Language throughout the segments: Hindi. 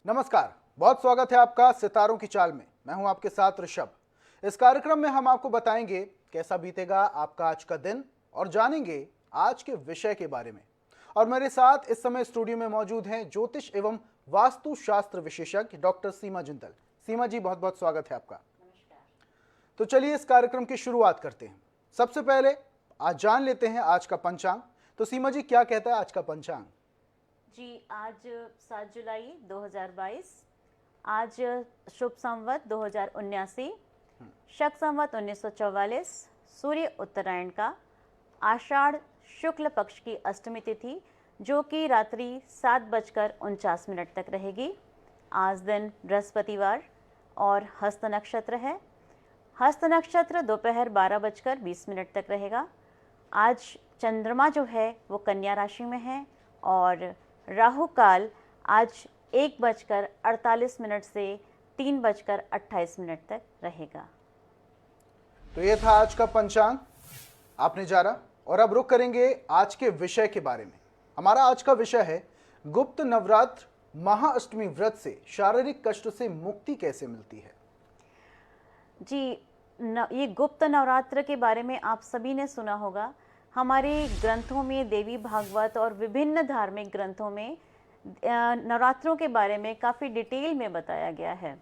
नमस्कार, बहुत स्वागत है आपका सितारों की चाल में। मैं हूं आपके साथ ऋषभ। इस कार्यक्रम में हम आपको बताएंगे कैसा बीतेगा आपका आज का दिन और जानेंगे आज के विषय के बारे में। और मेरे साथ इस समय स्टूडियो में मौजूद हैं ज्योतिष एवं वास्तु शास्त्र विशेषज्ञ डॉक्टर सीमा जिंदल। सीमा जी, बहुत बहुत स्वागत है आपका। तो चलिए इस कार्यक्रम की शुरुआत करते हैं। सबसे पहले आज जान लेते हैं आज का पंचांग। तो सीमा जी, क्या कहता है आज का पंचांग? जी, आज 7 जुलाई 2022, आज शुभ संवत 2079, शक संवत 1944, सूर्य उत्तरायण का, आषाढ़ शुक्ल पक्ष की अष्टमी तिथि जो कि रात्रि 7:49 तक रहेगी। आज दिन बृहस्पतिवार और हस्त नक्षत्र है। हस्त नक्षत्र दोपहर 12:20 तक रहेगा। आज चंद्रमा जो है वो कन्या राशि में है और राहु काल आज 1:48 से 3:28 तक रहेगा। तो ये था आज का पंचांग, आपने जाना। और अब रुक करेंगे आज के विषय के बारे में। हमारा आज का विषय है गुप्त नवरात्र महाअष्टमी व्रत से शारीरिक कष्ट से मुक्ति कैसे मिलती है। जी, ये गुप्त नवरात्र के बारे में आप सभी ने सुना होगा। हमारे ग्रंथों में, देवी भागवत और विभिन्न धार्मिक ग्रंथों में नवरात्रों के बारे में काफ़ी डिटेल में बताया गया है।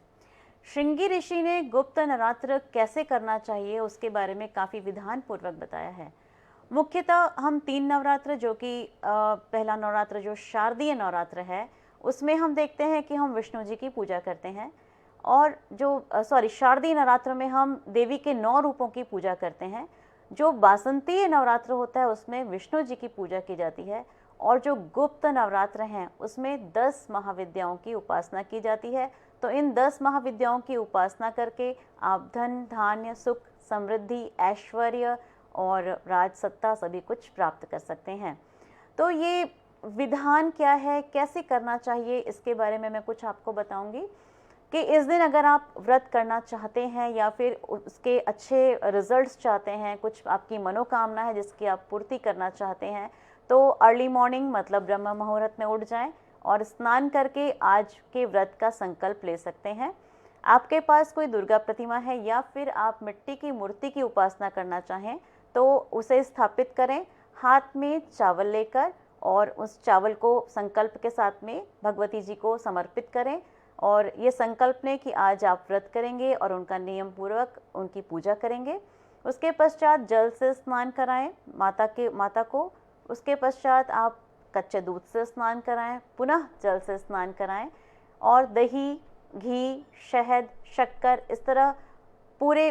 श्रृंगी ऋषि ने गुप्त नवरात्र कैसे करना चाहिए उसके बारे में काफ़ी विधान पूर्वक बताया है। मुख्यतः हम 3 नवरात्र, जो कि पहला नवरात्र जो शारदीय नवरात्र है, उसमें हम देखते हैं कि हम विष्णु जी की पूजा करते हैं। और जो शारदीय नवरात्र में हम देवी के 9 रूपों की पूजा करते हैं। जो बासंतीय नवरात्र होता है उसमें विष्णु जी की पूजा की जाती है। और जो गुप्त नवरात्र हैं उसमें 10 महाविद्याओं की उपासना की जाती है। तो इन 10 महाविद्याओं की उपासना करके आप धन, धान्य, सुख, समृद्धि, ऐश्वर्य और राजसत्ता सभी कुछ प्राप्त कर सकते हैं। तो ये विधान क्या है, कैसे करना चाहिए, इसके बारे में मैं कुछ आपको बताऊंगी कि इस दिन अगर आप व्रत करना चाहते हैं या फिर उसके अच्छे रिजल्ट्स चाहते हैं, कुछ आपकी मनोकामना है जिसकी आप पूर्ति करना चाहते हैं, तो अर्ली मॉर्निंग मतलब ब्रह्म मुहूर्त में उठ जाएं और स्नान करके आज के व्रत का संकल्प ले सकते हैं। आपके पास कोई दुर्गा प्रतिमा है या फिर आप मिट्टी की मूर्ति की उपासना करना चाहें तो उसे स्थापित करें, हाथ में चावल लेकर, और उस चावल को संकल्प के साथ में भगवती जी को समर्पित करें और ये संकल्प लें कि आज आप व्रत करेंगे और उनका नियम पूर्वक उनकी पूजा करेंगे। उसके पश्चात जल से स्नान कराएं माता को। उसके पश्चात आप कच्चे दूध से स्नान कराएं, पुनः जल से स्नान कराएं और दही, घी, शहद, शक्कर, इस तरह पूरे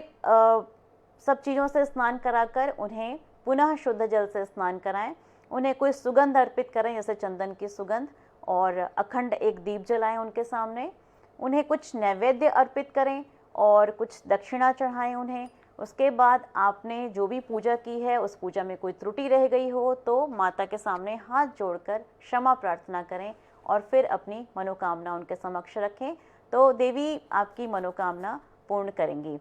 सब चीज़ों से स्नान कराकर उन्हें पुनः शुद्ध जल से स्नान कराएं। उन्हें कोई सुगंध अर्पित करें, जैसे चंदन की सुगंध, और अखंड एक दीप जलाएं उनके सामने। उन्हें कुछ नैवेद्य अर्पित करें और कुछ दक्षिणा चढ़ाएं उन्हें। उसके बाद आपने जो भी पूजा की है उस पूजा में कोई त्रुटि रह गई हो तो माता के सामने हाथ जोड़कर क्षमा प्रार्थना करें और फिर अपनी मनोकामना उनके समक्ष रखें, तो देवी आपकी मनोकामना पूर्ण करेंगी।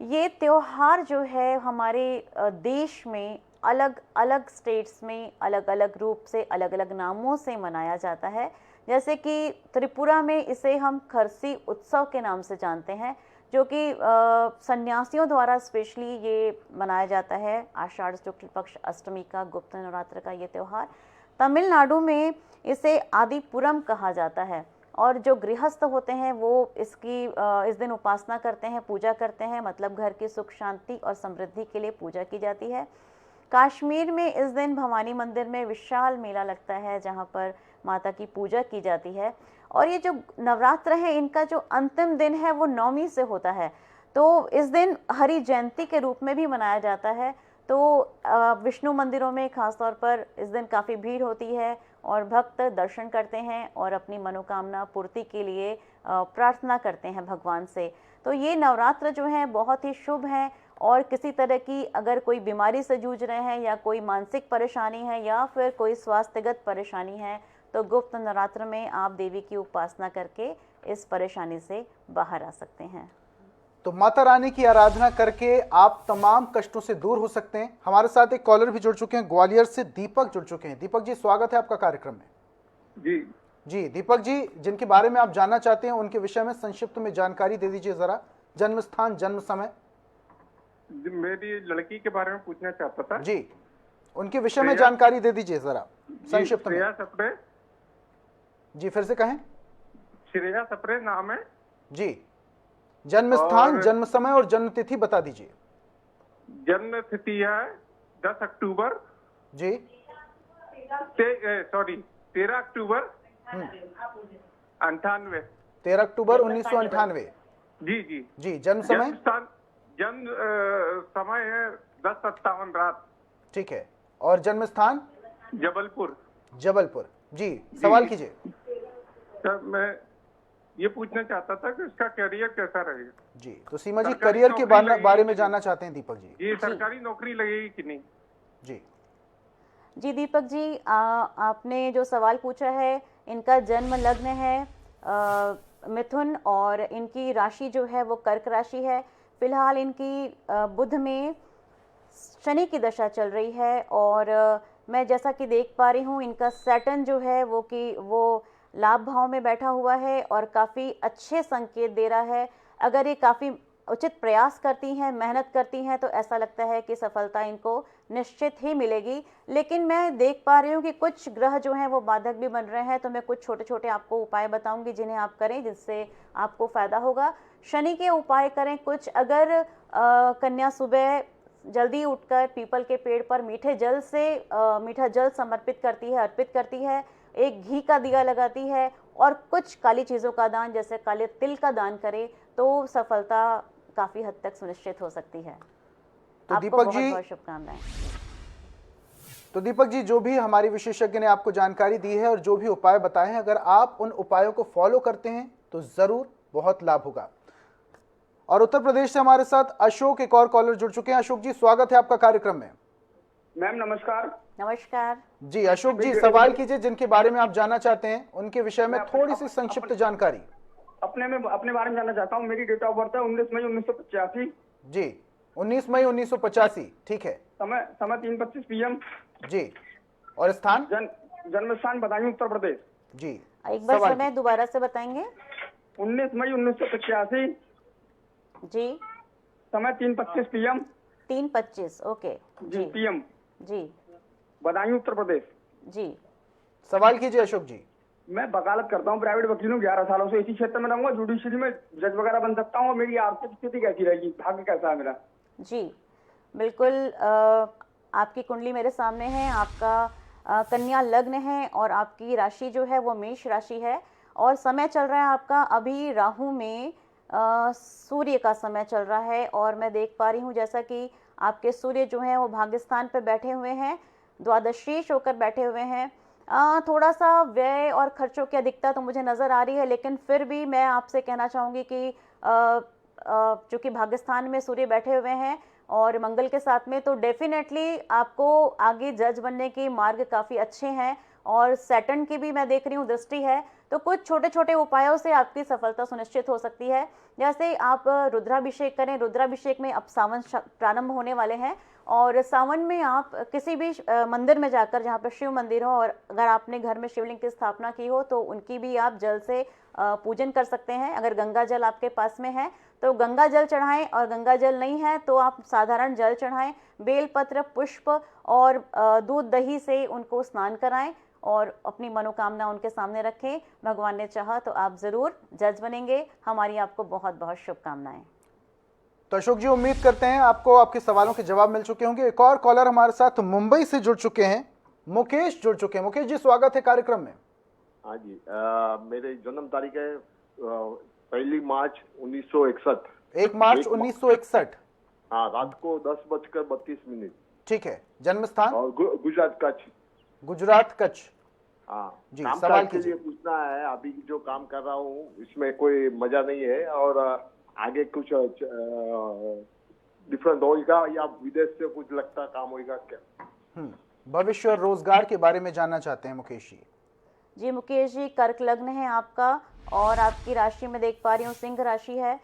ये त्योहार जो है हमारे देश में अलग अलग स्टेट्स में अलग अलग रूप से, अलग अलग नामों से मनाया जाता है। जैसे कि त्रिपुरा में इसे हम खरसी उत्सव के नाम से जानते हैं, जो कि सन्यासियों द्वारा स्पेशली ये मनाया जाता है। आषाढ़ शुक्ल पक्ष अष्टमी का गुप्त नवरात्र का ये त्यौहार। तमिलनाडु में इसे आदिपुरम कहा जाता है और जो गृहस्थ होते हैं वो इस दिन उपासना करते हैं, पूजा करते हैं, मतलब घर की सुख शांति और समृद्धि के लिए पूजा की जाती है। कश्मीर में इस दिन भवानी मंदिर में विशाल मेला लगता है जहाँ पर माता की पूजा की जाती है। और ये जो नवरात्र है इनका जो अंतिम दिन है वो 9वीं से होता है, तो इस दिन हरि जयंती के रूप में भी मनाया जाता है। तो विष्णु मंदिरों में खास तौर पर इस दिन काफ़ी भीड़ होती है और भक्त दर्शन करते हैं और अपनी मनोकामना पूर्ति के लिए प्रार्थना करते हैं भगवान से। तो ये नवरात्र जो हैं बहुत ही शुभ हैं और किसी तरह की अगर कोई बीमारी से जूझ रहे हैं या कोई मानसिक परेशानी है या फिर कोई स्वास्थ्यगत परेशानी है तो गुप्त नवरात्र में आप देवी की उपासना करके इस परेशानी से बाहर आ सकते हैं। तो माता रानी की आराधना करके आप तमाम कष्टों से दूर हो सकते हैं। हमारे साथ एक कॉलर भी जुड़ चुके हैं, ग्वालियर से दीपक जुड़ चुके हैं। दीपक जी, स्वागत है आपका कार्यक्रम में। जी जी दीपक जी, जिनके बारे में आप जानना चाहते हैं उनके विषय में संक्षिप्त में जानकारी दे दीजिए जरा। जन्म स्थान, जन्म समय। मेरी लड़की के बारे में पूछना चाहता था। जी, उनके विषय में श्रेया- जानकारी दे दीजिए जरा जी, संक्षिप्त में। श्रेया सप्रे। जी फिर से कहें। श्रेया सप्रे नाम है। जी, जन्म स्थान, और- जन्म समय और जन्म तिथि बता दीजिए। जन्म तिथि है 10 अक्टूबर। जी। 13 अक्टूबर 98। 13 अक्टूबर 1998। जी जी। जी, जन्म समय। जन्म समय है 10:57 रात। ठीक है, और जन्म स्थान जबलपुर। जबलपुर। जी, सवाल कीजिए। सर मैं ये पूछना चाहता था कि उसका करियर कैसा रहेगा। जी, तो सीमा जी सरकारी करियर के नौकरी लगेगी बारे में कि जानना चाहते हैं दीपक जी। ये सरकारी नौकरी लगेगी कि नहीं। जी जी दीपक जी, आपने जो सवाल पूछा है, इनका जन्म लग्न है मिथुन और इनकी राशि जो है वो कर्क राशि है। फिलहाल इनकी बुध में शनि की दशा चल रही है और मैं जैसा कि देख पा रही हूँ इनका सैटर्न जो है वो लाभ भाव में बैठा हुआ है और काफ़ी अच्छे संकेत दे रहा है। अगर ये काफ़ी उचित प्रयास करती हैं, मेहनत करती हैं, तो ऐसा लगता है कि सफलता इनको निश्चित ही मिलेगी। लेकिन मैं देख पा रही हूँ कि कुछ ग्रह जो हैं वो बाधक भी बन रहे हैं, तो मैं कुछ छोटे छोटे आपको उपाय बताऊंगी जिन्हें आप करें, जिससे आपको फायदा होगा। शनि के उपाय करें कुछ। अगर कन्या सुबह जल्दी उठकर पीपल के पेड़ पर मीठा जल समर्पित करती है, अर्पित करती है, एक घी का दिया लगाती है और कुछ काली चीज़ों का दान जैसे काले तिल का दान करे, तो सफलता काफ़ी हद तक सुनिश्चित हो सकती है। तो आपको दीपक बहुत जी, बहुत शुभकामनाएं। तो दीपक जी, जो भी हमारी विशेषज्ञ ने आपको जानकारी दी है और जो भी उपाय बताए हैं, अगर आप उन उपायों को फॉलो करते हैं तो जरूर बहुत लाभ होगा। और उत्तर प्रदेश से हमारे साथ अशोक, एक और कॉलर जुड़ चुके हैं। अशोक जी, स्वागत है आपका कार्यक्रम में। मैम नमस्कार। नमस्कार जी अशोक जी, सवाल कीजिए जिनके बारे में आप जानना चाहते हैं, उनके विषय में थोड़ी सी संक्षिप्त जानकारी। अपने बारे में जानना चाहता हूँ। मेरी डेट ऑफ बर्थ है 19 मई 1985। जी, 19 मई 1985। ठीक है। समय 3:25 PM। जी, और स्थान? जन्म स्थान बदायूं, उत्तर प्रदेश। जी, एक बार सवाल समय दोबारा से बताएंगे। 19 मई 1985। जी, समय 3:25 PM। 3:25। ओके जी PM। जी बदायूं, उत्तर प्रदेश। जी। सवाल कीजिए अशोक जी। मैं वकालत करता हूँ, प्राइवेट वकील हूँ, 11 सालों से इसी क्षेत्र में रहूंगा। जुडिशरी में जज वगैरह बन सकता हूँ। और मेरी आर्थिक स्थिति कैसी रहेगी, भाग्य कैसा है मेरा? जी बिल्कुल, आपकी कुंडली मेरे सामने है। आपका कन्या लग्न है और आपकी राशि जो है वो मेष राशि है और समय चल रहा है आपका अभी राहु में सूर्य का समय चल रहा है। और मैं देख पा रही हूँ जैसा कि आपके सूर्य जो हैं वो भाग्यस्थान पे बैठे हुए हैं, द्वादशीश होकर बैठे हुए हैं। थोड़ा सा व्यय और खर्चों की अधिकता तो मुझे नज़र आ रही है, लेकिन फिर भी मैं आपसे कहना चाहूँगी कि चूँकि भाग्यस्थान में सूर्य बैठे हुए हैं और मंगल के साथ में, तो डेफिनेटली आपको आगे जज बनने के मार्ग काफ़ी अच्छे हैं। और सैटर्न की भी मैं देख रही हूँ दृष्टि है, तो कुछ छोटे छोटे उपायों से आपकी सफलता सुनिश्चित हो सकती है। जैसे आप रुद्राभिषेक करें। रुद्राभिषेक में अब सावन प्रारंभ होने वाले हैं और सावन में आप किसी भी मंदिर में जाकर, जहाँ पर शिव मंदिर हो, और अगर आपने घर में शिवलिंग की स्थापना की हो तो उनकी भी आप जल से पूजन कर सकते हैं। अगर गंगा जल आपके पास में है तो गंगा जल चढ़ाएं, और गंगा जल नहीं है तो आप साधारण जल चढ़ाएं। बेलपत्र, पुष्प और दूध दही से उनको स्नान कराएं और अपनी मनोकामना उनके सामने रखें। भगवान ने चाहा तो आप जरूर जज बनेंगे। हमारी आपको बहुत बहुत शुभकामनाएं। तो अशोक जी, उम्मीद करते हैं आपको आपके सवालों के जवाब मिल चुके होंगे। एक और कॉलर हमारे साथ मुंबई से जुड़ चुके हैं, मुकेश जुड़ चुके हैं। मुकेश जी, स्वागत है कार्यक्रम में। हाँ जी, मेरे जन्म तारीख है 1 मार्च 1961। 1 मार्च 1961। हाँ, रात को 10:32। ठीक है। जन्म स्थान? और गुजरात, कच्छ। गुजरात, कच्छ। हाँ जी, काम सवाल काज के कीजिए। लिए पूछना है। अभी जो काम कर रहा हूँ इसमें कोई मजा नहीं है, और आगे कुछ डिफरेंट होगा या विदेश से कुछ लगता काम होगा क्या? भविष्य और रोजगार के बारे में जानना चाहते हैं मुकेश जी। जी मुकेश जी, कर्क लग्न है आपका और आपकी राशि में देख पा रही हूँ सिंह राशि है।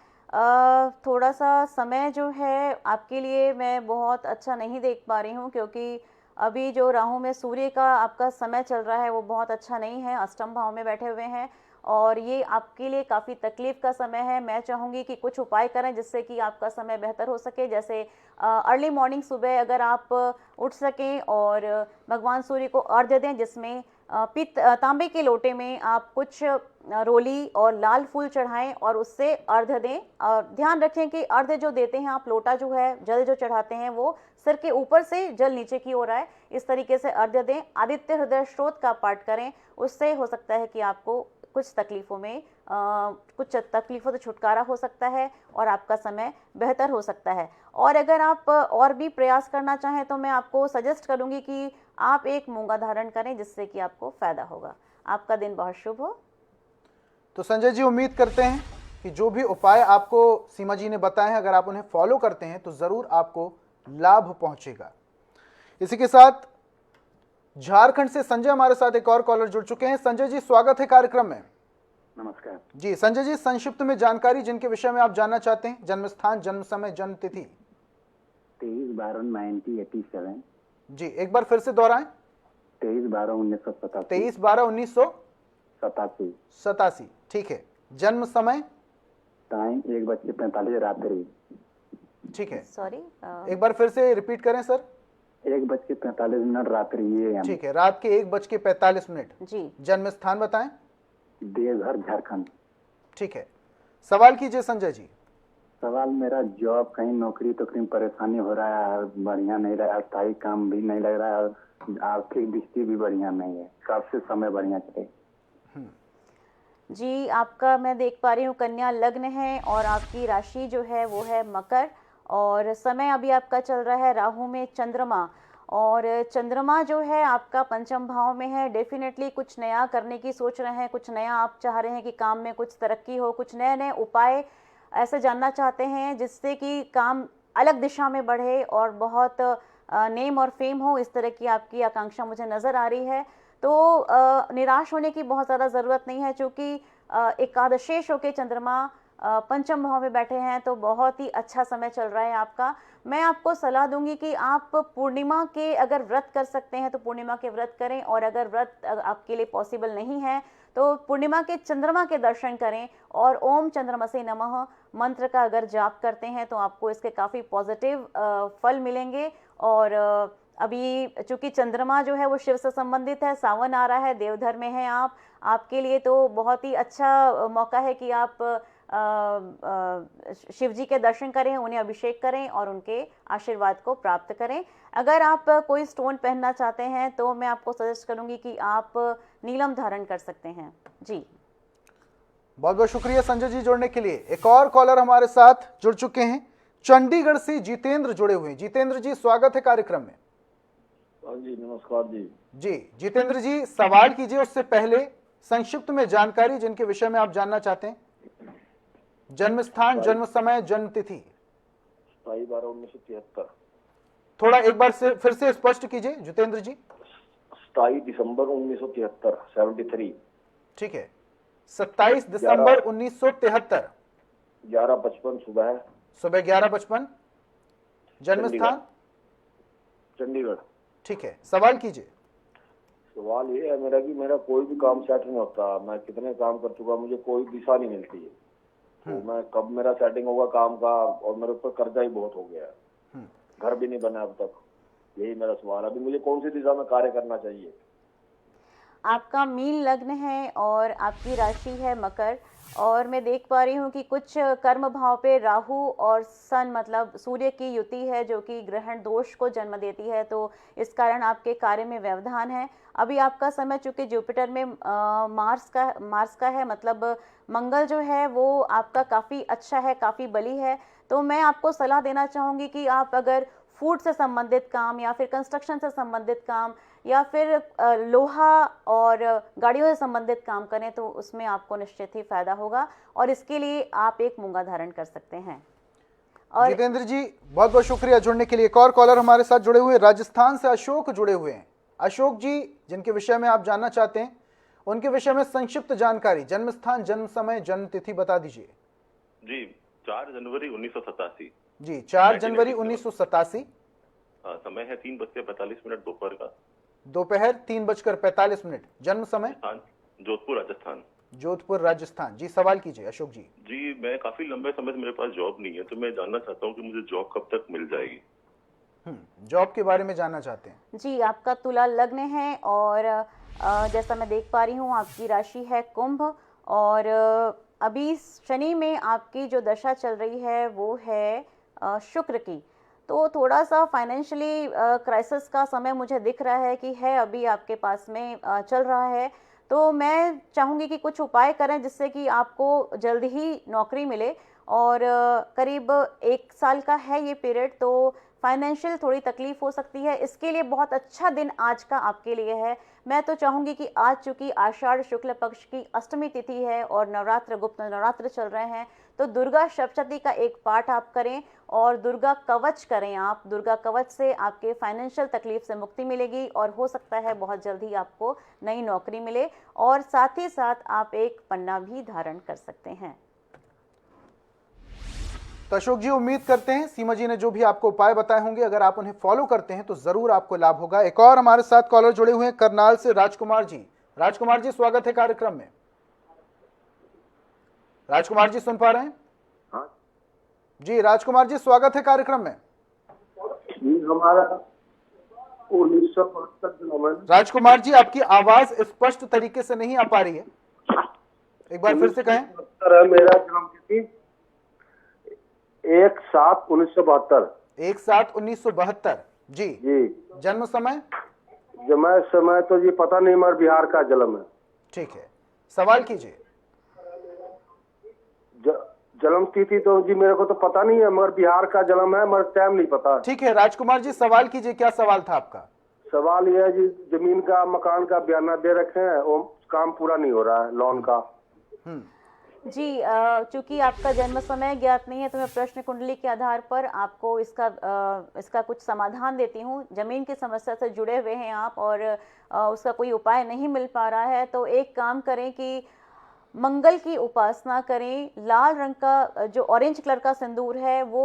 थोड़ा सा समय जो है आपके लिए मैं बहुत अच्छा नहीं देख पा रही हूँ, क्योंकि अभी जो राहु में सूर्य का आपका समय चल रहा है वो बहुत अच्छा नहीं है, अष्टम भाव में बैठे हुए हैं और ये आपके लिए काफ़ी तकलीफ का समय है। मैं चाहूँगी कि कुछ उपाय करें जिससे कि आपका समय बेहतर हो सके। जैसे अर्ली मॉर्निंग सुबह अगर आप उठ सकें और भगवान सूर्य को अर्घ्य दें, जिसमें तांबे के लोटे में आप कुछ रोली और लाल फूल चढ़ाएं और उससे अर्घ्य दें। और ध्यान रखें कि अर्घ्य जो देते हैं आप, लोटा जो है, जल जो चढ़ाते हैं वो सिर के ऊपर से जल नीचे की ओर आए, इस तरीके से अर्घ्य दें। आदित्य हृदय स्त्रोत का पाठ करें, उससे हो सकता है कि आपको कुछ तकलीफों से छुटकारा हो सकता है और आपका समय बेहतर हो सकता है। और अगर आप और भी प्रयास करना चाहें तो मैं आपको सजेस्ट करूंगी कि आप एक मूंगा धारण करें, जिससे कि आपको फायदा होगा। आपका दिन बहुत शुभ हो। तो संजय जी, उम्मीद करते हैं कि जो भी उपाय आपको सीमा जी ने बताए हैं, अगर आप उन्हें फॉलो करते हैं तो जरूर आपको लाभ पहुंचेगा। इसी के साथ झारखंड से संजय हमारे साथ एक और कॉलर जुड़ चुके हैं। संजय जी, स्वागत है कार्यक्रम में। नमस्कार जी संजय जी, संक्षिप्त में जानकारी जिनके विषय में आप जानना चाहते हैं। जन्म स्थान, जन्म समय, जन्म तिथि। 23/12/1987। जी एक बार फिर से दोहराएं। 23/12/1987। 23/12/1987। ठीक है। जन्म समय? टाइम 1:45 रात्रि। ठीक है। सॉरी, एक बार फिर से रिपीट करें सर। 1:45 रात्रि ये। ठीक है, रात के 1:45। जी। जन्म स्थान बताएं। देवघर, झारखंड। ठीक है, सवाल कीजिए संजय जी। सवाल मेरा, जॉब कहीं नौकरी तो कहीं परेशानी हो रहा है, बढ़िया नहीं रहा, स्थायी काम भी नहीं लग रहा है और आर्थिक दृष्टि भी बढ़िया नहीं है। कब से समय बढ़िया चले? जी, आपका मैं देख पा रही हूँ कन्या लग्न है और आपकी राशि जो है वो है मकर और समय अभी आपका चल रहा है राहु में चंद्रमा। और चंद्रमा जो है आपका पंचम भाव में है। डेफिनेटली कुछ नया करने की सोच रहे हैं, कुछ नया आप चाह रहे हैं कि काम में कुछ तरक्की हो, कुछ नए नए उपाय ऐसे जानना चाहते हैं जिससे कि काम अलग दिशा में बढ़े और बहुत नेम और फेम हो। इस तरह की आपकी आकांक्षा मुझे नज़र आ रही है। तो निराश होने की बहुत ज़्यादा ज़रूरत नहीं है, क्योंकि एकादशेश होकर चंद्रमा पंचम भाव में बैठे हैं, तो बहुत ही अच्छा समय चल रहा है आपका। मैं आपको सलाह दूंगी कि आप पूर्णिमा के अगर व्रत कर सकते हैं तो पूर्णिमा के व्रत करें, और अगर व्रत आपके लिए पॉसिबल नहीं है तो पूर्णिमा के चंद्रमा के दर्शन करें और ओम चंद्रमसे नमः मंत्र का अगर जाप करते हैं तो आपको इसके काफ़ी पॉजिटिव फल मिलेंगे। और अभी चूंकि चंद्रमा जो है वो शिव से संबंधित है, सावन आ रहा है, देवधर में हैं आप, आपके लिए तो बहुत ही अच्छा मौका है कि आप शिव जी के दर्शन करें, उन्हें अभिषेक करें और उनके आशीर्वाद को प्राप्त करें। अगर आप कोई स्टोन पहनना चाहते हैं तो मैं आपको सजेस्ट करूंगी कि आप नीलम धारण कर सकते हैं। जी बहुत बहुत शुक्रिया संजय जी जुड़ने के लिए। एक और कॉलर हमारे साथ जुड़ चुके हैं, चंडीगढ़ से जितेंद्र जुड़े हुए हैं। जितेंद्र जी, स्वागत है कार्यक्रम में। जी नमस्कार जी। जी जितेंद्र जी, सवाल कीजिए, उससे पहले संक्षिप्त में जानकारी जिनके विषय में आप जानना चाहते हैं। जन्म स्थान, जन्म समय, जन्म तिथि। 27/12/1973। थोड़ा एक बार से फिर से स्पष्ट कीजिए जितेंद्र जी। 27 दिसंबर 1973, 73। ठीक है, 27 दिसंबर 1973। 11:55 सुबह। सुबह 11:55। जन्म स्थान? चंडीगढ़। ठीक है, सवाल कीजिए। सवाल ये है मेरा कि मेरा कोई भी काम सेट नहीं होता। मैं कितने काम कर चुका, मुझे कोई दिशा नहीं मिलती है। तो मैं कब मेरा सेटिंग होगा काम का, और मेरे ऊपर कर्जा ही बहुत हो गया है, घर भी नहीं बना अब तक। यही मेरा सवाल है, अभी मुझे कौन सी दिशा में कार्य करना चाहिए? आपका मीन लग्न है और आपकी राशि है मकर, और मैं देख पा रही हूँ कि कुछ कर्म भाव पे राहु और सन मतलब सूर्य की युति है, जो कि ग्रहण दोष को जन्म देती है। तो इस कारण आपके कार्य में व्यवधान है। अभी आपका समय चूंकि जुपिटर में मार्स का है, मतलब मंगल जो है वो आपका काफ़ी अच्छा है, काफ़ी बली है। तो मैं आपको सलाह देना चाहूँगी कि आप अगर फूड से संबंधित काम या फिर कंस्ट्रक्शन से संबंधित काम या फिर लोहा और गाड़ियों से संबंधित काम करें तो उसमें आपको निश्चित ही फायदा होगा, और इसके लिए आप एक मूंगा धारण कर सकते हैं। और जितेंद्र जी, बहुत बहुत शुक्रिया जुड़ने के लिए। एक और कॉलर हमारे साथ जुड़े हुए हैं, राजस्थान से अशोक जुड़े हुए हैं। अशोक जी, जिनके विषय में आप जानना चाहते हैं उनके विषय में संक्षिप्त जानकारी, जन्म स्थान, जन्म समय, जन्म तिथि बता दीजिए। जी 4 जनवरी 1987। जी 4 जनवरी 1987। समय है 3:45 दोपहर का। दोपहर 3:45। जन्म समय? राजस्थान, जोधपुर राजस्थान। जोधपुर राजस्थान। जी सवाल कीजिए अशोक जी। जी, मैं काफी लंबे समय से मेरे पास जॉब नहीं है, तो मैं जानना चाहता हूँ कि मुझे जॉब कब तक मिल जाएगी। जॉब के बारे में जानना चाहते हैं। जी, आपका तुला लग्न है और जैसा मैं देख पा रही हूँ आपकी राशि है कुंभ, और अभी शनि में आपकी जो दशा चल रही है वो है शुक्र की। तो थोड़ा सा फाइनेंशियली क्राइसिस का समय मुझे दिख रहा है कि है अभी आपके पास में चल रहा है। तो मैं चाहूँगी कि कुछ उपाय करें जिससे कि आपको जल्द ही नौकरी मिले, और करीब 1 साल का है ये पीरियड, तो फाइनेंशियल थोड़ी तकलीफ हो सकती है। इसके लिए बहुत अच्छा दिन आज का आपके लिए है। मैं तो चाहूँगी कि आज चूँकि आषाढ़ शुक्ल पक्ष की अष्टमी तिथि है और नवरात्र, गुप्त नवरात्र चल रहे हैं, तो दुर्गा सप्तशती का एक पाठ आप करें और दुर्गा कवच करें आप। दुर्गा कवच से आपके फाइनेंशियल तकलीफ से मुक्ति मिलेगी और हो सकता है बहुत जल्द ही आपको नई नौकरी मिले, और साथ ही साथ आप एक पन्ना भी धारण कर सकते हैं। तो अशोक जी, उम्मीद करते हैं सीमा जी ने जो भी आपको उपाय बताए होंगे, अगर आप उन्हें फॉलो करते हैं तो जरूर आपको लाभ होगा। एक और हमारे साथ कॉलर जुड़े हुए हैं करनाल से, राजकुमार जी। राजकुमार जी, स्वागत है कार्यक्रम में। राजकुमार जी सुन पा रहे हैं? हाँ जी राजकुमार जी, स्वागत है कार्यक्रम में। जी, हमारा 1972 राजकुमार जी, आपकी आवाज स्पष्ट तरीके से नहीं आ पा रही है, एक बार फिर से कहें। है मेरा जन्म तिथि 1/7/1972। 1/7/1972। जी। जन्म समय? जन्म समय तो जी पता नहीं, मगर बिहार का जन्म है। ठीक है, सवाल कीजिए। जन्म तिथि तो जी मेरे को तो पता नहीं है, मगर बिहार का जन्म है, मगर टाइम नहीं पता। ठीक है राजकुमार जी, सवाल कीजिए। क्या सवाल था आपका? सवाल यह है जी, जमीन का मकान का बयाना दे रखे हैं, वो काम पूरा नहीं हो रहा है, लोन का। जी, चूंकि आपका जन्म समय ज्ञात नहीं है तो मैं प्रश्न कुंडली के आधार पर आपको इसका कुछ समाधान देती हूँ। जमीन की समस्या से जुड़े हुए हैं आप और उसका कोई उपाय नहीं मिल पा रहा है, तो एक काम करें कि मंगल की उपासना करें। लाल रंग का जो ऑरेंज कलर का सिंदूर है वो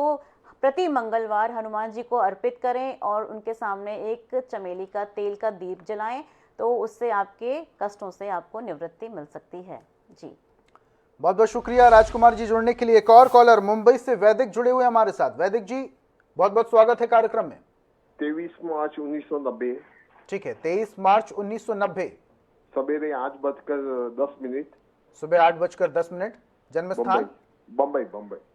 प्रति मंगलवार हनुमान जी को अर्पित करें और उनके सामने एक चमेली का तेल का दीप जलाएं, तो उससे आपके कष्टों से आपको निवृत्ति मिल सकती है। जी, बहुत बहुत शुक्रिया राजकुमार जी जुड़ने के लिए। एक और कॉलर मुंबई से वैदिक जुड़े हुए हमारे साथ। वैदिक जी, बहुत बहुत स्वागत है कार्यक्रम में। 23 मार्च 1990, ठीक है, 23 मार्च 1990, सवेरे 8:10। सुबह 8:10। जन्म स्थान? बम्बई।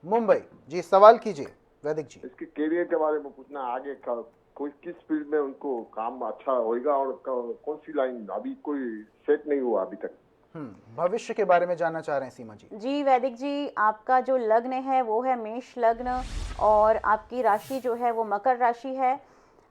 मुंबई। जी, सवाल कीजिए वैदिक जी। इसके करियर के बारे में पूछना, आगे का कोई किस फील्ड में उनको काम अच्छा होगा और कौन सी लाइन, अभी कोई सेट नहीं हुआ अभी तक। भविष्य के बारे में जानना चाह रहे हैं सीमा जी। जी वैदिक जी, आपका जो लग्न है वो है मेष लग्न और आपकी राशि जो है वो मकर राशि है।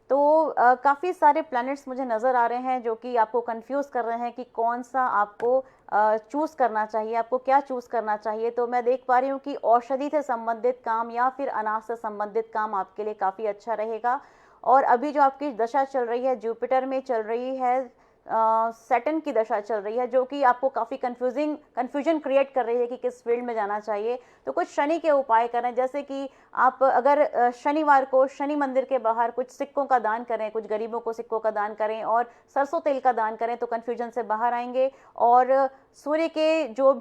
तो काफ़ी सारे प्लैनेट्स मुझे नज़र आ रहे हैं जो कि आपको कंफ्यूज कर रहे हैं कि कौन सा आपको चूज़ करना चाहिए, आपको क्या चूज़ करना चाहिए। तो मैं देख पा रही हूँ कि औषधि से संबंधित काम या फिर अनाज से संबंधित काम आपके लिए काफ़ी अच्छा रहेगा। और अभी जो आपकी दशा चल रही है जुपिटर में चल रही है, सैटर्न की दशा चल रही है, जो कि आपको काफ़ी कन्फ्यूजन क्रिएट कर रही है कि किस फील्ड में जाना चाहिए। तो कुछ शनि के उपाय करें, जैसे कि आप अगर शनिवार को शनि मंदिर के बाहर कुछ सिक्कों का दान करें, कुछ गरीबों को सिक्कों का दान करें और सरसों तेल का दान करें, तो कन्फ्यूजन से बाहर आएंगे। और सूर्य के जो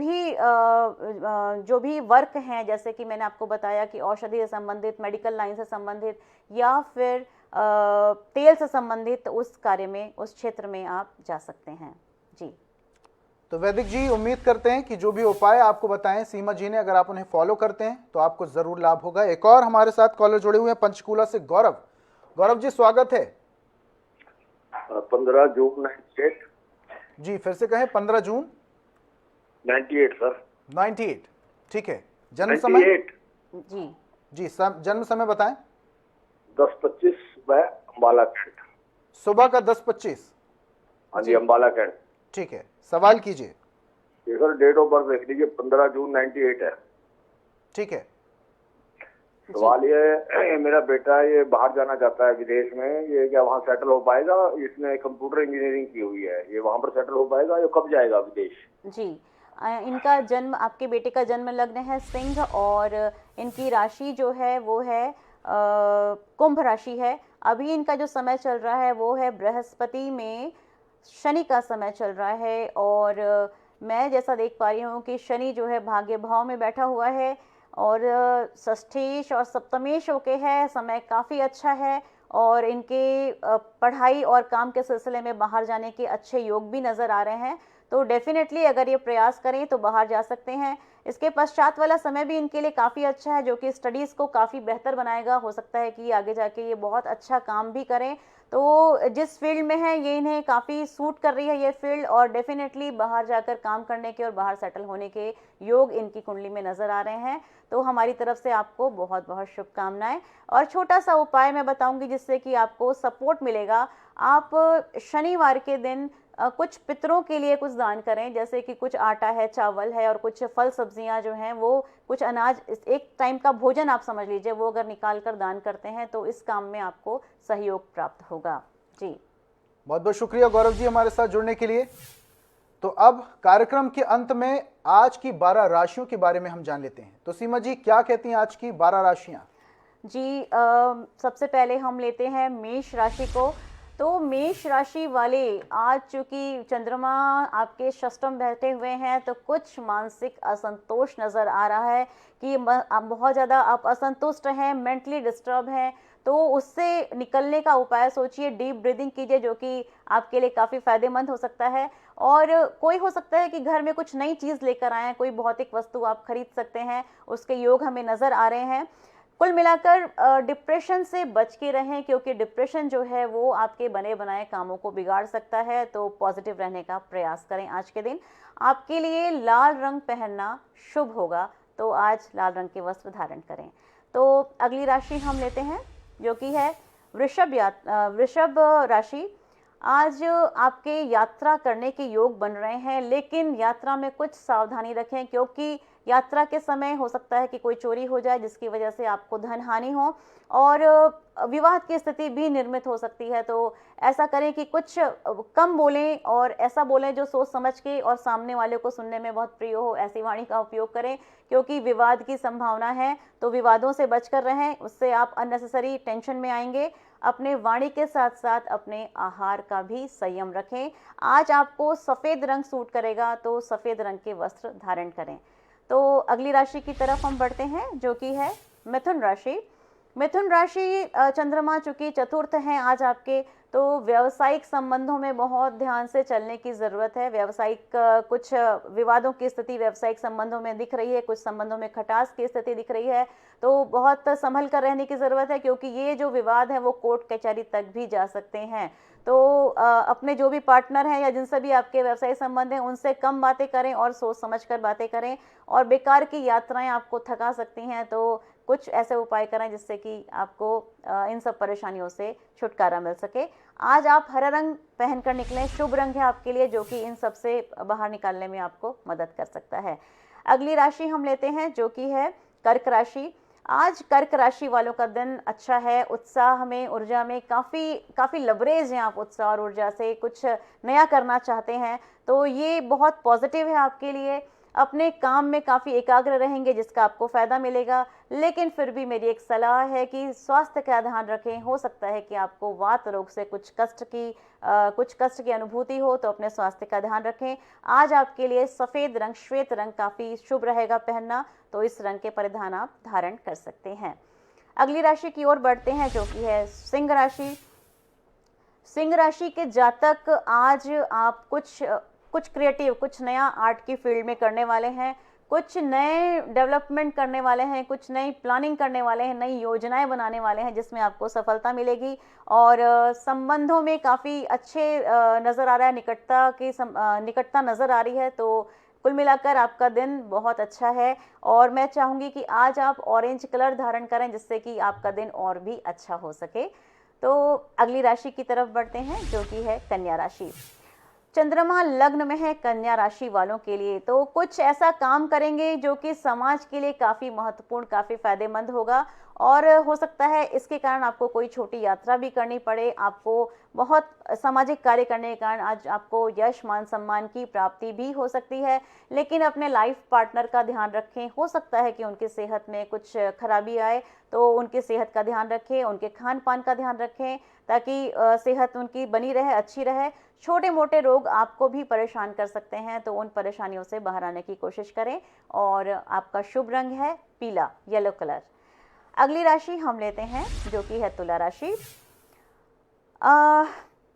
भी वर्क हैं, जैसे कि मैंने आपको बताया कि औषधि से संबंधित, मेडिकल लाइन से संबंधित या फिर तेल से संबंधित, उस कार्य में, उस क्षेत्र में आप जा सकते हैं। जी, तो वैदिक जी, उम्मीद करते हैं कि जो भी उपाय आपको बताएं सीमा जी ने, अगर आप उन्हें फॉलो करते हैं तो आपको जरूर लाभ होगा। एक और हमारे साथ कॉलर जुड़े हुए हैं पंचकूला से, गौरव। गौरव जी, स्वागत है। 15 जून 98। जी, फिर से कहें। 15 जून 98 सर। 98, ठीक है। जन्म समय? जी जी, जन्म समय बताएं। 10:25 सुबह, अम्बाला कैंट। सुबह का 10:25? हाँ जी, अम्बाला कैंट। ठीक है, सवाल कीजिए। सर डेट ऑफ बर्थ देख लीजिए, 15 जून 98 है। ठीक है। सवाल ये है, मेरा बेटा ये बाहर जाना चाहता है विदेश में, ये क्या वहाँ सेटल हो पाएगा? इसने कंप्यूटर इंजीनियरिंग की हुई है, ये वहाँ पर सेटल हो पाएगा? ये कब जाएगा विदेश? जी, इनका जन्म, आपके बेटे का जन्म लग्न है सिंह और इनकी राशि जो है वो है कुंभ राशि है। अभी इनका जो समय चल रहा है वो है बृहस्पति में शनि का समय चल रहा है, और मैं जैसा देख पा रही हूँ कि शनि जो है भाग्य भाव में बैठा हुआ है और षष्ठेश और सप्तमेश होके है, समय काफ़ी अच्छा है और इनके पढ़ाई और काम के सिलसिले में बाहर जाने के अच्छे योग भी नज़र आ रहे हैं। तो डेफिनेटली अगर ये प्रयास करें तो बाहर जा सकते हैं। इसके पश्चात वाला समय भी इनके लिए काफ़ी अच्छा है, जो कि स्टडीज़ को काफ़ी बेहतर बनाएगा। हो सकता है कि आगे जाके ये बहुत अच्छा काम भी करें। तो जिस फील्ड में है ये इन्हें काफ़ी सूट कर रही है ये फील्ड, और डेफिनेटली बाहर जाकर काम करने के और बाहर सेटल होने के योग इनकी कुंडली में नज़र आ रहे हैं। तो हमारी तरफ से आपको बहुत बहुत शुभकामनाएं। और छोटा सा उपाय मैं बताऊंगी जिससे कि आपको सपोर्ट मिलेगा। आप शनिवार के दिन कुछ पितरों के लिए कुछ दान करें, जैसे कि कुछ आटा है, चावल है और कुछ फल सब्जियां जो हैं वो, कुछ अनाज, एक टाइम का भोजन आप समझ लीजिए, वो अगर निकाल कर दान करते हैं तो इस काम में आपको सहयोग प्राप्त होगा। जी बहुत बहुत शुक्रिया गौरव जी हमारे साथ जुड़ने के लिए। तो अब कार्यक्रम के अंत में आज की 12 राशियों के बारे में हम जान लेते हैं। तो सीमा जी क्या कहती हैं आज की 12 राशियां? जी सबसे पहले हम लेते हैं मेष राशि को। तो मेष राशि वाले, आज चूंकि चंद्रमा आपके षष्टम बैठे हुए हैं तो कुछ मानसिक असंतोष नज़र आ रहा है कि बहुत ज़्यादा आप असंतुष्ट हैं, मेंटली डिस्टर्ब हैं। तो उससे निकलने का उपाय सोचिए, डीप ब्रीदिंग कीजिए, जो कि आपके लिए काफ़ी फायदेमंद हो सकता है। और कोई हो सकता है कि घर में कुछ नई चीज़ लेकर आएँ, कोई भौतिक वस्तु आप खरीद सकते हैं, उसके योग हमें नज़र आ रहे हैं। कुल मिलाकर डिप्रेशन से बच के रहें, क्योंकि डिप्रेशन जो है वो आपके बने बनाए कामों को बिगाड़ सकता है। तो पॉजिटिव रहने का प्रयास करें आज के दिन। आपके लिए लाल रंग पहनना शुभ होगा, तो आज लाल रंग के वस्त्र धारण करें। तो अगली राशि हम लेते हैं जो कि है वृषभ राशि। आज आपके यात्रा करने के योग बन रहे हैं, लेकिन यात्रा में कुछ सावधानी रखें, क्योंकि यात्रा के समय हो सकता है कि कोई चोरी हो जाए जिसकी वजह से आपको धन हानि हो और विवाद की स्थिति भी निर्मित हो सकती है। तो ऐसा करें कि कुछ कम बोलें और ऐसा बोलें जो सोच समझ के और सामने वाले को सुनने में बहुत प्रिय हो, ऐसी वाणी का उपयोग करें, क्योंकि विवाद की संभावना है। तो विवादों से बचकर रहें, उससे आप अननेसेसरी टेंशन में आएंगे। अपने वाणी के साथ साथ अपने आहार का भी संयम रखें। आज आपको सफ़ेद रंग सूट करेगा, तो सफ़ेद रंग के वस्त्र धारण करें। तो अगली राशि की तरफ हम बढ़ते हैं जो कि है मिथुन राशि। मिथुन राशि चंद्रमा चूंकि चतुर्थ हैं आज आपके, तो व्यावसायिक संबंधों में बहुत ध्यान से चलने की ज़रूरत है। व्यावसायिक कुछ विवादों की स्थिति व्यावसायिक संबंधों में दिख रही है, कुछ संबंधों में खटास की स्थिति दिख रही है। तो बहुत संभल कर रहने की ज़रूरत है, क्योंकि ये जो विवाद है वो कोर्ट कचहरी तक भी जा सकते हैं। तो अपने जो भी पार्टनर हैं या जिनसे भी आपके व्यवसायिक संबंध हैं उनसे कम बातें करें और सोच समझ कर बातें करें। और बेकार की यात्राएं आपको थका सकती हैं, तो कुछ ऐसे उपाय करें जिससे कि आपको इन सब परेशानियों से छुटकारा मिल सके। आज आप हरा रंग पहनकर निकलें, शुभ रंग है आपके लिए, जो कि इन सब से बाहर निकालने में आपको मदद कर सकता है। अगली राशि हम लेते हैं जो कि है कर्क राशि। आज कर्क राशि वालों का दिन अच्छा है। उत्साह में, ऊर्जा में काफ़ी लबरेज हैं आप उत्साह और ऊर्जा से। कुछ नया करना चाहते हैं तो ये बहुत पॉजिटिव है आपके लिए। अपने काम में काफ़ी एकाग्र रहेंगे जिसका आपको फ़ायदा मिलेगा। लेकिन फिर भी मेरी एक सलाह है कि स्वास्थ्य का ध्यान रखें। हो सकता है कि आपको वात रोग से कुछ कष्ट की अनुभूति हो, तो अपने स्वास्थ्य का ध्यान रखें। आज आपके लिए सफ़ेद रंग, श्वेत रंग काफ़ी शुभ रहेगा पहनना, तो इस रंग के परिधान आप धारण कर सकते हैं। अगली राशि की ओर बढ़ते हैं जो कि है सिंह राशि। सिंह राशि के जातक, आज आप कुछ क्रिएटिव, कुछ नया आर्ट की फील्ड में करने वाले हैं, कुछ नए डेवलपमेंट करने वाले हैं, कुछ नई प्लानिंग करने वाले हैं, नई योजनाएं बनाने वाले हैं जिसमें आपको सफलता मिलेगी। और संबंधों में काफ़ी अच्छे नज़र आ रहा है, निकटता नज़र आ रही है। तो कुल मिलाकर आपका दिन बहुत अच्छा है और मैं चाहूँगी कि आज आप ऑरेंज कलर धारण करें जिससे कि आपका दिन और भी अच्छा हो सके। तो अगली राशि की तरफ बढ़ते हैं जो कि है कन्या राशि। चंद्रमा लग्न में है कन्या राशि वालों के लिए, तो कुछ ऐसा काम करेंगे जो कि समाज के लिए काफ़ी महत्वपूर्ण, काफ़ी फायदेमंद होगा। और हो सकता है इसके कारण आपको कोई छोटी यात्रा भी करनी पड़े। आपको बहुत सामाजिक कार्य करने के कारण आज आपको यश, मान सम्मान की प्राप्ति भी हो सकती है। लेकिन अपने लाइफ पार्टनर का ध्यान रखें। हो सकता है कि उनकी सेहत में कुछ खराबी आए, तो उनकी सेहत का ध्यान रखें, उनके खान पान का ध्यान रखें, ताकि सेहत उनकी बनी रहे, अच्छी रहे। छोटे मोटे रोग आपको भी परेशान कर सकते हैं, तो उन परेशानियों से बाहर आने की कोशिश करें। और आपका शुभ रंग है पीला, येलो कलर। अगली राशि हम लेते हैं जो कि है तुला राशि।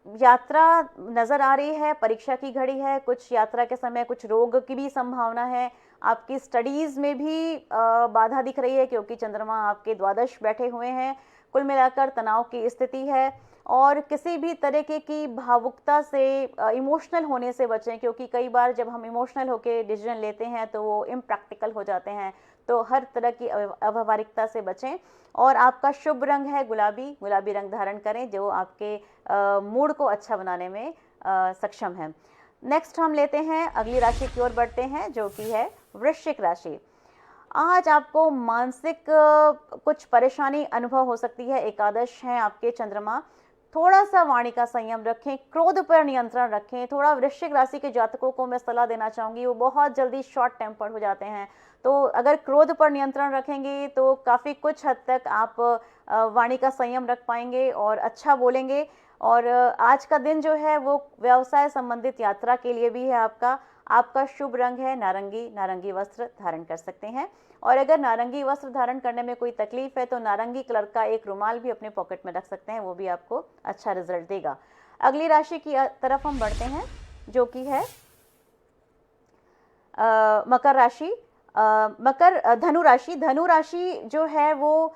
यात्रा नज़र आ रही है, परीक्षा की घड़ी है, कुछ यात्रा के समय कुछ रोग की भी संभावना है। आपकी स्टडीज़ में भी बाधा दिख रही है क्योंकि चंद्रमा आपके द्वादश बैठे हुए हैं। कुल मिलाकर तनाव की स्थिति है। और किसी भी तरीके की भावुकता से, इमोशनल होने से बचें, क्योंकि कई बार जब हम इमोशनल होकर डिसीजन लेते हैं तो वो इम्प्रैक्टिकल हो जाते हैं। तो हर तरह की अव्यवहारिकता से बचें। और आपका शुभ रंग है गुलाबी, गुलाबी रंग धारण करें जो आपके मूड को अच्छा बनाने में सक्षम है। नेक्स्ट हम लेते हैं, अगली राशि की ओर बढ़ते हैं जो कि है वृश्चिक राशि। आज आपको मानसिक कुछ परेशानी अनुभव हो सकती है। एकादश हैं आपके चंद्रमा। थोड़ा सा वाणी का संयम रखें, क्रोध पर नियंत्रण रखें। थोड़ा वृश्चिक राशि के जातकों को मैं सलाह देना चाहूँगी, वो बहुत जल्दी शॉर्ट टेम्पर्ड हो जाते हैं। तो अगर क्रोध पर नियंत्रण रखेंगे तो काफ़ी कुछ हद तक आप वाणी का संयम रख पाएंगे और अच्छा बोलेंगे। और आज का दिन जो है वो व्यवसाय संबंधित यात्रा के लिए भी है आपका। आपका शुभ रंग है नारंगी, नारंगी वस्त्र धारण कर सकते हैं। और अगर नारंगी वस्त्र धारण करने में कोई तकलीफ है तो नारंगी कलर का एक रुमाल भी अपने पॉकेट में रख सकते हैं, वो भी आपको अच्छा रिजल्ट देगा। अगली राशि की तरफ हम बढ़ते हैं जो कि है मकर राशि। धनु राशि। धनु राशि जो है वो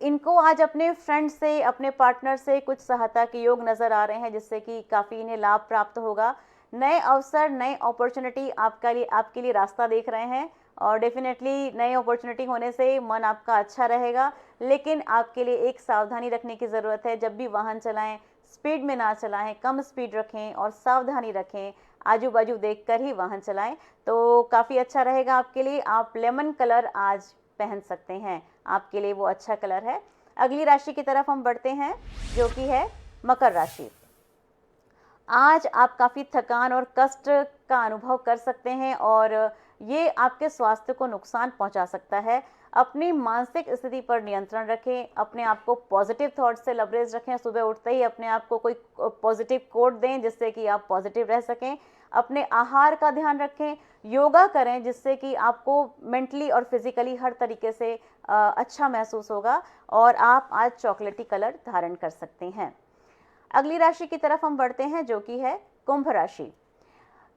इनको आज अपने फ्रेंड से, अपने पार्टनर से कुछ सहायता के योग नज़र आ रहे हैं, जिससे कि काफ़ी इन्हें लाभ प्राप्त होगा। नए अवसर, नए अपॉर्चुनिटी आपके लिए रास्ता देख रहे हैं। और डेफिनेटली नई अपॉर्चुनिटी होने से मन आपका अच्छा रहेगा। लेकिन आपके लिए एक सावधानी रखने की ज़रूरत है। जब भी वाहन चलाएं, स्पीड में ना चलाएं, कम स्पीड रखें और सावधानी रखें। आजू बाजू देखकर ही वाहन चलाएं तो काफ़ी अच्छा रहेगा आपके लिए। आप लेमन कलर आज पहन सकते हैं, आपके लिए वो अच्छा कलर है। अगली राशि की तरफ हम बढ़ते हैं जो कि है मकर राशि। आज आप काफ़ी थकान और कष्ट का अनुभव कर सकते हैं और ये आपके स्वास्थ्य को नुकसान पहुंचा सकता है। अपनी मानसिक स्थिति पर नियंत्रण रखें, अपने आप को पॉजिटिव थॉट से लबरेज रखें। सुबह उठते ही अपने आप को कोई पॉजिटिव कोट दें जिससे कि आप पॉजिटिव रह सकें। अपने आहार का ध्यान रखें, योगा करें जिससे कि आपको मेंटली और फिजिकली हर तरीके से अच्छा महसूस होगा। और आप आज चॉकलेटी कलर धारण कर सकते हैं। अगली राशि की तरफ हम बढ़ते हैं जो कि है कुंभ राशि।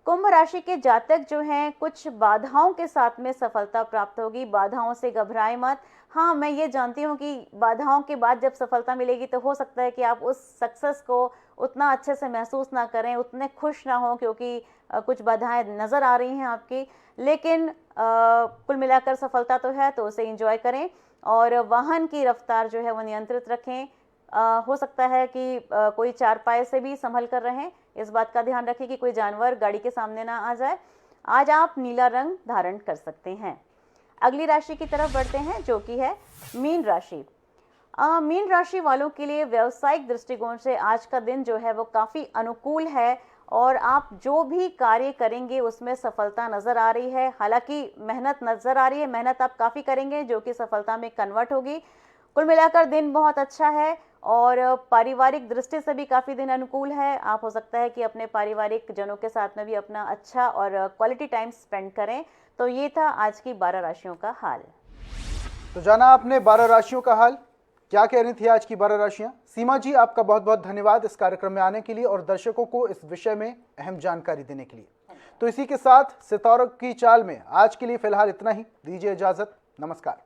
कुंभ राशि के जातक जो हैं कुछ बाधाओं के साथ में सफलता प्राप्त होगी। बाधाओं से घबराएं मत। हाँ, मैं ये जानती हूँ कि बाधाओं के बाद जब सफलता मिलेगी तो हो सकता है कि आप उस सक्सेस को उतना अच्छे से महसूस ना करें, उतने खुश ना हो, क्योंकि कुछ बाधाएं नज़र आ रही हैं आपकी। लेकिन कुल मिलाकर सफलता तो है, तो उसे एंजॉय करें। और वाहन की रफ्तार जो है वो नियंत्रित रखें। हो सकता है कि कोई चारपाई से भी संभल कर रहें। इस बात का ध्यान रखें कि कोई जानवर गाड़ी के सामने ना आ जाए। आज आप नीला रंग धारण कर सकते हैं। अगली राशि की तरफ बढ़ते हैं जो कि है मीन राशि। मीन राशि वालों के लिए व्यावसायिक दृष्टिकोण से आज का दिन जो है वो काफ़ी अनुकूल है और आप जो भी कार्य करेंगे उसमें सफलता नज़र आ रही है। हालांकि मेहनत नज़र आ रही है, मेहनत आप काफ़ी करेंगे जो कि सफलता में कन्वर्ट होगी। कुल मिलाकर दिन बहुत अच्छा है और पारिवारिक दृष्टि से भी काफ़ी दिन अनुकूल है। आप हो सकता है कि अपने पारिवारिक जनों के साथ में भी अपना अच्छा और क्वालिटी टाइम स्पेंड करें। तो ये था आज की 12 राशियों का हाल। तो जाना आपने 12 राशियों का हाल। क्या कह रही थी आज की 12 राशियां? सीमा जी, आपका बहुत बहुत धन्यवाद इस कार्यक्रम में आने के लिए और दर्शकों को इस विषय में अहम जानकारी देने के लिए। तो इसी के साथ सितारों की चाल में आज के लिए फिलहाल इतना ही। दीजिए इजाजत, नमस्कार।